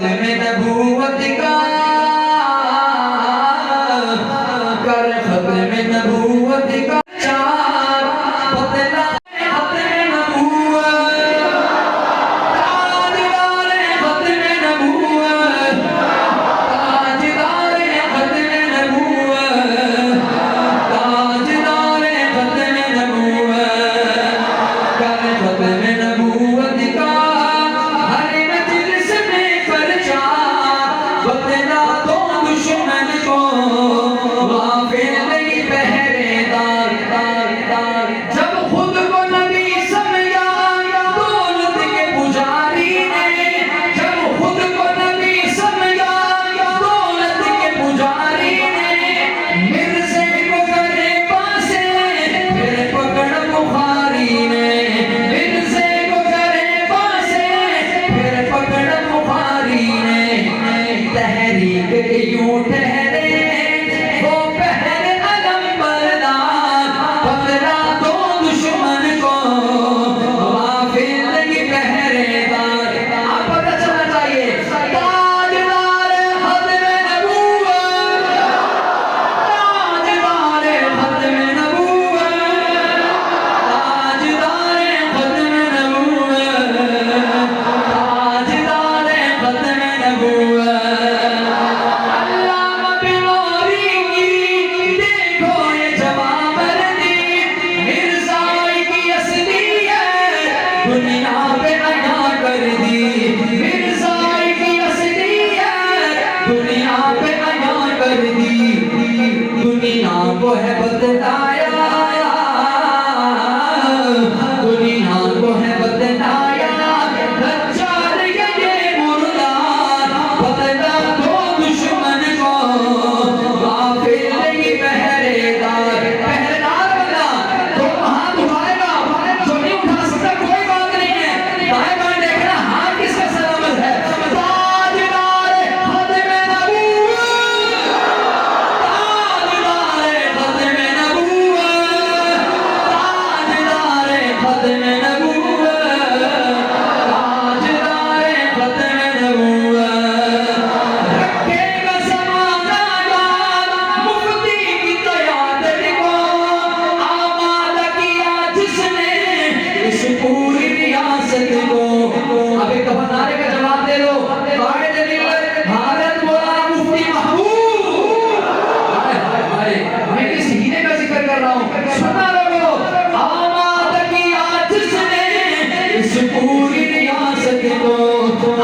में नबूवत का कर खत्म नबूवत का चार बदला खत्म नबूवत ताजदार खत्म नबूवत ताजदार खत्म नबूवत ताजदार खत्म नबूवत कर खत्म नबूवत का हर मजलिस में प्रचार बदला दो दुश्मन को गाफिल नहीं पहरेदार जब खुद को नबी समझा दौलत के पुजारी ने जब खुद को नबी समझा दौलत के पुजारी ने मिर्ज़े को करे पासे फिर पकड़ बुखारी ने मिर्ज़े को करे पासे फिर पकड़ बुखारी ने तहरीक के यूं ठहरे वो पहले अलम बरदार पकड़ा दो दुश्मन को गाफिल नहीं पहरेदार आप पता चलना चाहिए ताजदार खत्म नबूवत ताजदार खत्म नबूवत ताजदार खत्म नबूवत ताजदार खत्म नबूवत अल्लामा बिलोरी की देखो ये जवाबर्दी मिर्ज़ाई की असलियत दुनिया पे अदा कर दी मिर्ज़ाई की असलियत दुनिया पे अदा कर दी दुनिया को है बतलाया दुनिया को है बतलाया दज्जाल ये मुर्दार बदला दो दुश्मन को गाफिल नहीं पहरेदार बना तो हाथ उठाएगा जो नहीं उठा सकता कोई बात नहीं है दाएं बाएं देखना हाथ किसका सलामत है ताजदार खत्म नबूवत ताजदार खत्म नबूवत ताजदार खत्म नबूवत ताजदार खत्म नबूवत रखेगा समाना याद मुफ्ती की क़यादत को आमादा किया जिसने इस पूरी रियासत को अब एक दफा नारे का जवाब दे दो कायद मिल्लत भारत मौलाना मुफ्ती महबूब हाय हाय हाय मैं किस हीरे का जिक्र कर रहा हूँ सुना लोगो आमादा किया जिसने इस पूरी रियासत को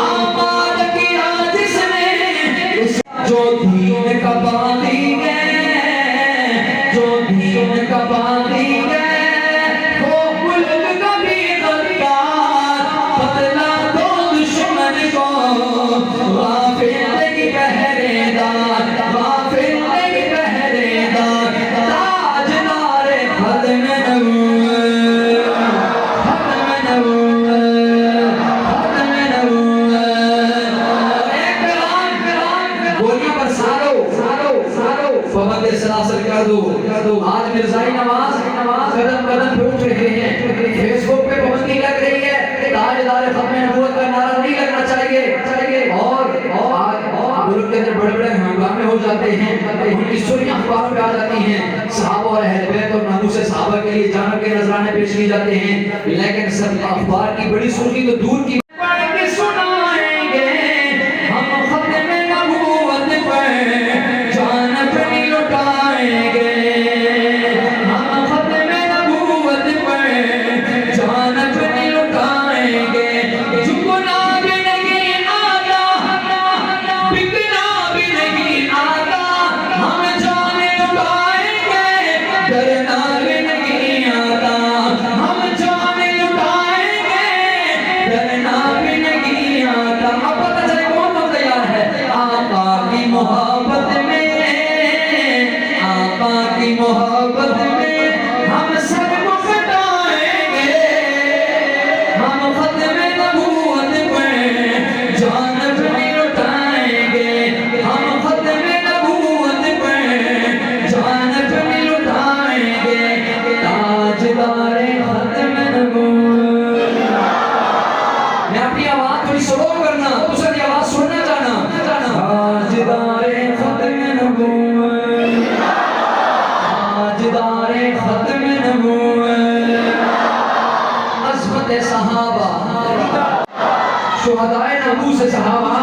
आमादा किया जिसने इस जो दीन का बागी है जो दीन का बागी है वो मुल्क का भी गद्दार बदला दो दुश्मन को गाफिल नहीं पहरेदार गाफिल नहीं पहरेदार ताजदार खत्म नबूवत खत्म नबूवत खत्म नबूवत एक कलाम बोली पर सारो पाबंद सलासल कर दो आज मिर्ज़ाई नवाज कदम कदम पे उठ रहे हैं फेसबुक पे पाबंदी लग रही है ताजदार खत्म नबूवत का नारा नहीं लगना चाहिए और आज मुल्क के अंदर बड़े-बड़े हंगामे हो जाते हैं उनकी सुर्खियां अखबारों पे आ जाती हैं सहाबा और अहले बैत और नामूस सहाबा के लिए जान के नजराने पेश किए जाते हैं लेकिन सब अखबार की बड़ी सुर्खी तो दूर की पढ़ के सुनाएंगे हम खत्म नबूवत पर जान अपनी लुटाएंगे हम खत्म नबूवत पर जान अपनी लुटाएंगे झुकना भी नहीं आता बिकना भी नहीं आता हम जान लुटाएंगे डरना भी नहीं आता हम जान लुटाएंगे डरना शुहदाए नबू से सहाबा